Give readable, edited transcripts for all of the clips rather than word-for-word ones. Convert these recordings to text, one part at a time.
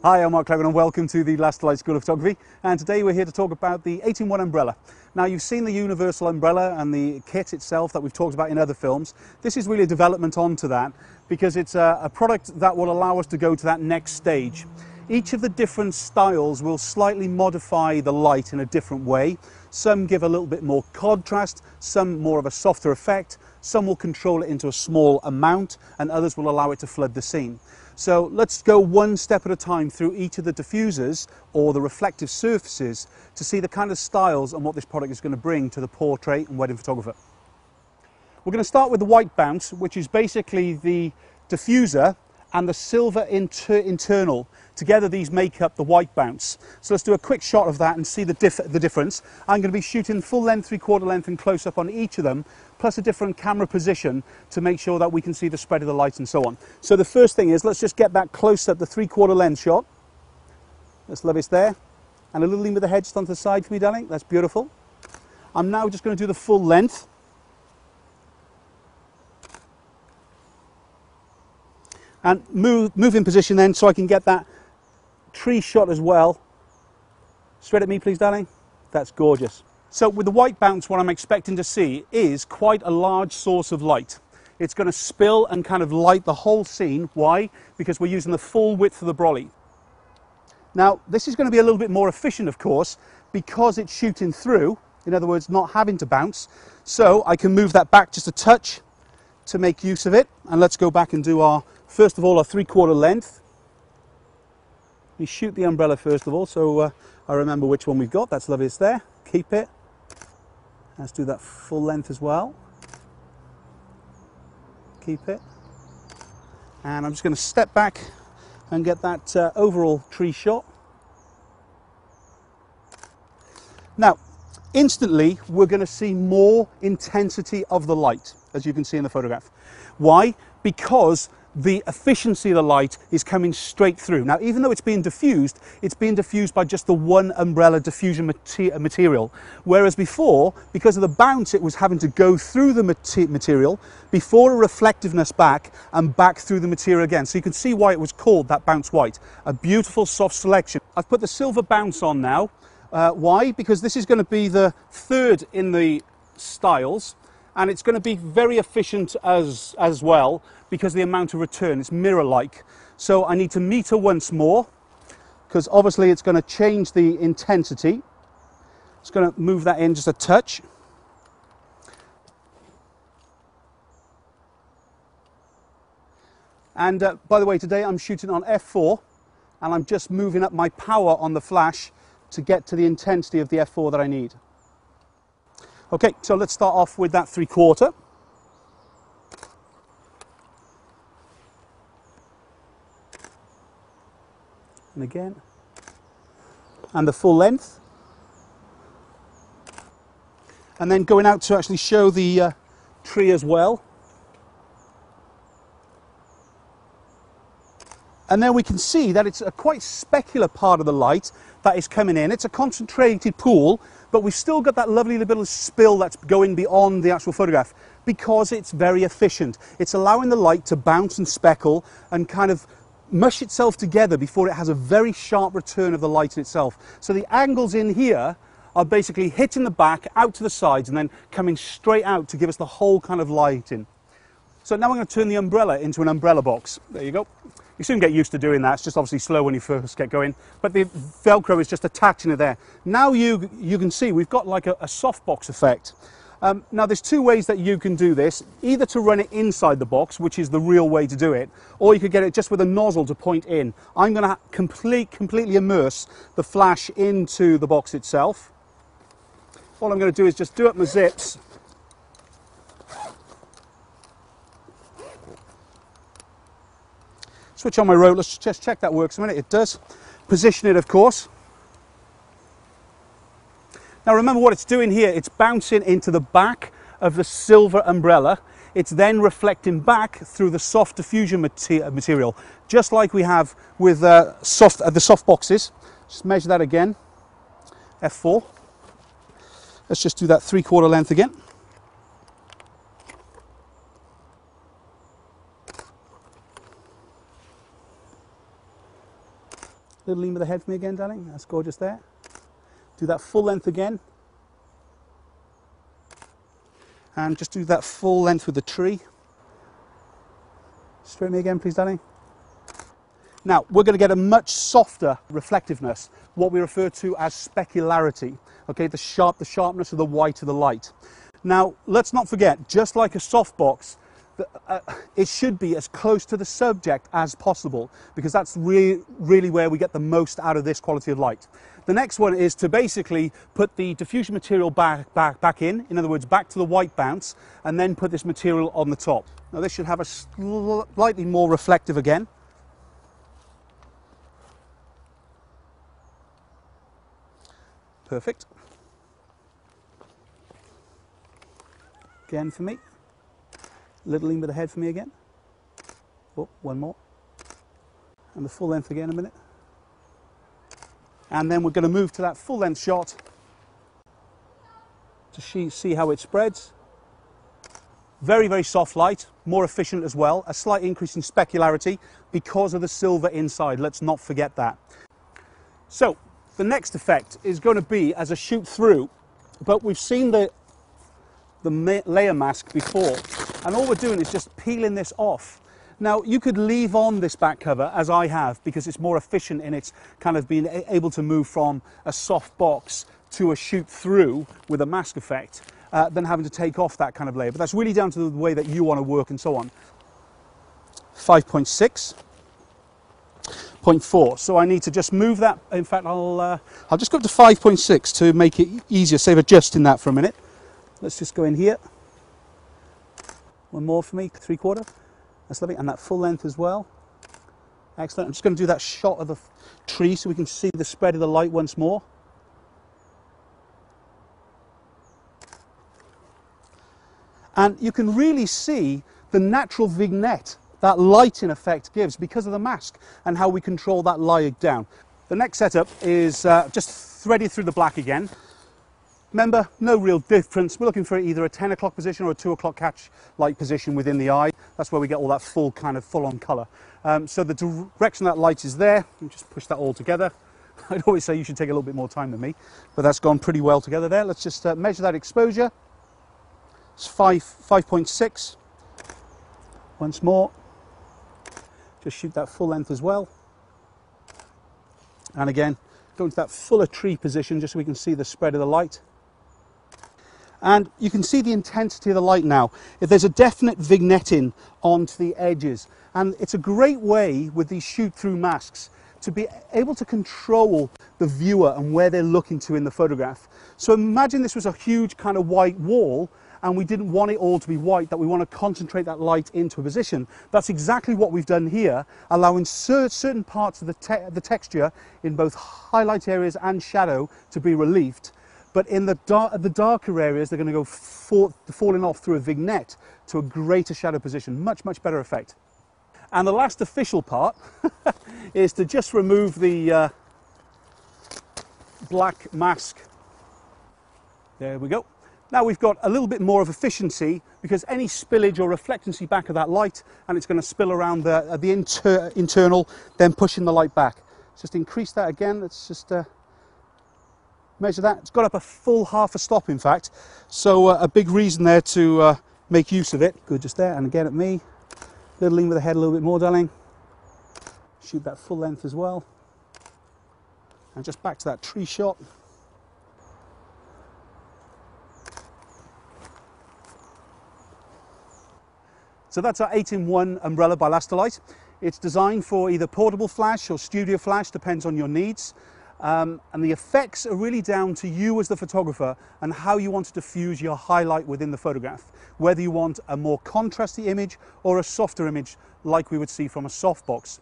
Hi, I'm Mark Cleven and welcome to the LASTOLIT School of Photography, and today we're here to talk about the 8-in-1 umbrella. Now, you've seen the universal umbrella and the kit itself that we've talked about in other films. This is really a development onto that because it's a product that will allow us to go to that next stage. Each of the different styles will slightly modify the light in a different way. Some give a little bit more contrast, some more of a softer effect, some will control it into a small amount, and others will allow it to flood the scene. So let's go one step at a time through each of the diffusers or the reflective surfaces to see the kind of styles and what this product is going to bring to the portrait and wedding photographer. We're going to start with the white bounce, which is basically the diffuser and the silver internal. Together these make up the white bounce. So let's do a quick shot of that and see the difference. I'm going to be shooting full length, 3/4 length and close up on each of them, plus a different camera position to make sure that we can see the spread of the light and so on. So the first thing is, let's just get that close up, the 3/4 length shot. Let's love it there. And a little lean with the head just onto the side for me, darling. That's beautiful. I'm now just going to do the full length. And move in position then so I can get that tree shot as well. Straight at me, please, darling. That's gorgeous. So with the white bounce, what I'm expecting to see is quite a large source of light. It's going to spill and kind of light the whole scene. Why? Because we're using the full width of the brolly. Now, this is going to be a little bit more efficient, of course, because it's shooting through, in other words, not having to bounce. So I can move that back just a touch to make use of it. And let's go back and do our, first of all, our 3/4 length. We shoot the umbrella first of all, so I remember which one we've got. That's lovely, it's there. Keep it. Let's do that full length as well. Keep it. And I'm just going to step back and get that overall tree shot. Now, instantly, we're going to see more intensity of the light, as you can see in the photograph. Why? Because the efficiency of the light is coming straight through. Now, even though it's being diffused by just the one umbrella diffusion material. Whereas before, because of the bounce, it was having to go through the material before a reflectiveness back and back through the material again. So you can see why it was called that bounce white. A beautiful soft selection. I've put the silver bounce on now. Why? Because this is going to be the third in the styles. And it's going to be very efficient as well because the amount of return is mirror-like. So I need to meter once more because obviously it's going to change the intensity. It's going to move that in just a touch. And by the way, today I'm shooting on f4 and I'm just moving up my power on the flash to get to the intensity of the f4 that I need. Okay, so let's start off with that 3/4. And again. And the full length. And then going out to actually show the tree as well. And then we can see that it's a quite specular part of the light that is coming in. It's a concentrated pool, but we've still got that lovely little spill that's going beyond the actual photograph because it's very efficient. It's allowing the light to bounce and speckle and kind of mush itself together before it has a very sharp return of the light in itself. So the angles in here are basically hitting the back, out to the sides, and then coming straight out to give us the whole kind of light in. So now I'm going to turn the umbrella into an umbrella box. There you go. You soon get used to doing that. It's just obviously slow when you first get going. But the Velcro is just attaching it there. Now you can see we've got like a softbox effect. Now there's two ways that you can do this. Either to run it inside the box, which is the real way to do it, or you could get it just with a nozzle to point in. I'm going to completely immerse the flash into the box itself. All I'm going to do is just do up my zips. Switch on my rotor, let's just check that works a minute. It does. Position it, of course. Now remember what it's doing here, it's bouncing into the back of the silver umbrella. It's then reflecting back through the soft diffusion material, just like we have with the soft boxes. Just measure that again, f4. Let's just do that 3/4 length again. Little lean with the head for me again, darling. That's gorgeous there. Do that full length again. And just do that full length with the tree. Straight me again, please, darling. Now, we're going to get a much softer reflectiveness, what we refer to as specularity. Okay, the sharpness of the white of the light. Now, let's not forget, just like a softbox, it should be as close to the subject as possible, because that's really where we get the most out of this quality of light. The next one is to basically put the diffusion material back in other words, back to the white bounce, and then put this material on the top. Now this should have a slightly more reflective again. Perfect. Again for me. Little lean with the head for me again. Oh, one more. And the full length again in a minute. And then we're going to move to that full length shot to see how it spreads. Very, very soft light, more efficient as well. A slight increase in specularity because of the silver inside. Let's not forget that. So the next effect is going to be as a shoot through, but we've seen the layer mask before, and all we're doing is just peeling this off. Now you could leave on this back cover, as I have, because it's more efficient in its kind of being able to move from a soft box to a shoot through with a mask effect, than having to take off that kind of layer. But that's really down to the way that you want to work and so on. 5.6. 0.4, so I need to just move that. In fact, I'll just go up to 5.6 to make it easier, save adjusting that for a minute. Let's just go in here. One more for me, 3/4. That's lovely, and that full length as well. Excellent. I'm just going to do that shot of the tree so we can see the spread of the light once more. And you can really see the natural vignette that lighting effect gives because of the mask and how we control that light down. The next setup is just threaded through the black again. Remember, no real difference. We're looking for either a 10 o'clock position or a 2 o'clock catch light position within the eye. That's where we get all that full on colour. So the direction that light is there, you just push that all together. I'd always say you should take a little bit more time than me, but that's gone pretty well together there. Let's just measure that exposure. It's 5.6. Once more. Just shoot that full length as well. And again, go into that fuller tree position just so we can see the spread of the light. And you can see the intensity of the light now. If there's a definite vignetting onto the edges. And it's a great way with these shoot-through masks to be able to control the viewer and where they're looking to in the photograph. So imagine this was a huge kind of white wall, and we didn't want it all to be white, that we want to concentrate that light into a position. That's exactly what we've done here, allowing certain parts of the texture in both highlight areas and shadow to be relieved. But in the darker areas, they're going to go falling off through a vignette to a greater shadow position. Much, much better effect. And the last official part is to just remove the black mask. There we go. Now we've got a little bit more of efficiency because any spillage or reflectancy back of that light, and it's going to spill around the internal, then pushing the light back. Just increase that again. Let's just measure that. It's got up a full half a stop, in fact. So a big reason there to make use of it. Good, just there. And again at me. Little lean with the head a little bit more, darling. Shoot that full length as well. And just back to that tree shot. So that's our 8-in-1 umbrella by LASTOLIT. It's designed for either portable flash or studio flash, depends on your needs. And the effects are really down to you as the photographer and how you want to diffuse your highlight within the photograph. Whether you want a more contrasty image or a softer image like we would see from a softbox.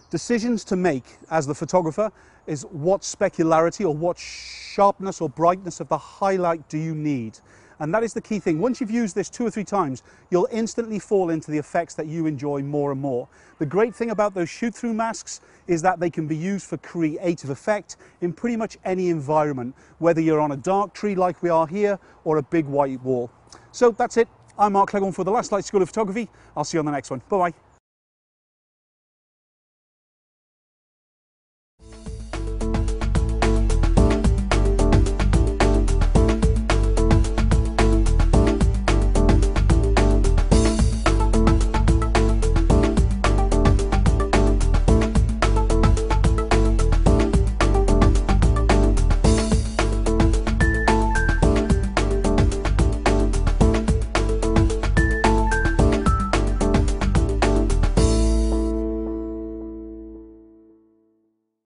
Decisions to make as the photographer is what specularity or what sharpness or brightness of the highlight do you need. And that is the key thing. Once you've used this 2 or 3 times, you'll instantly fall into the effects that you enjoy more and more. The great thing about those shoot-through masks is that they can be used for creative effect in pretty much any environment, whether you're on a dark tree like we are here or a big white wall. So that's it. I'm Mark Cleghorn for the LASTOLIT School of Photography. I'll see you on the next one. Bye-bye.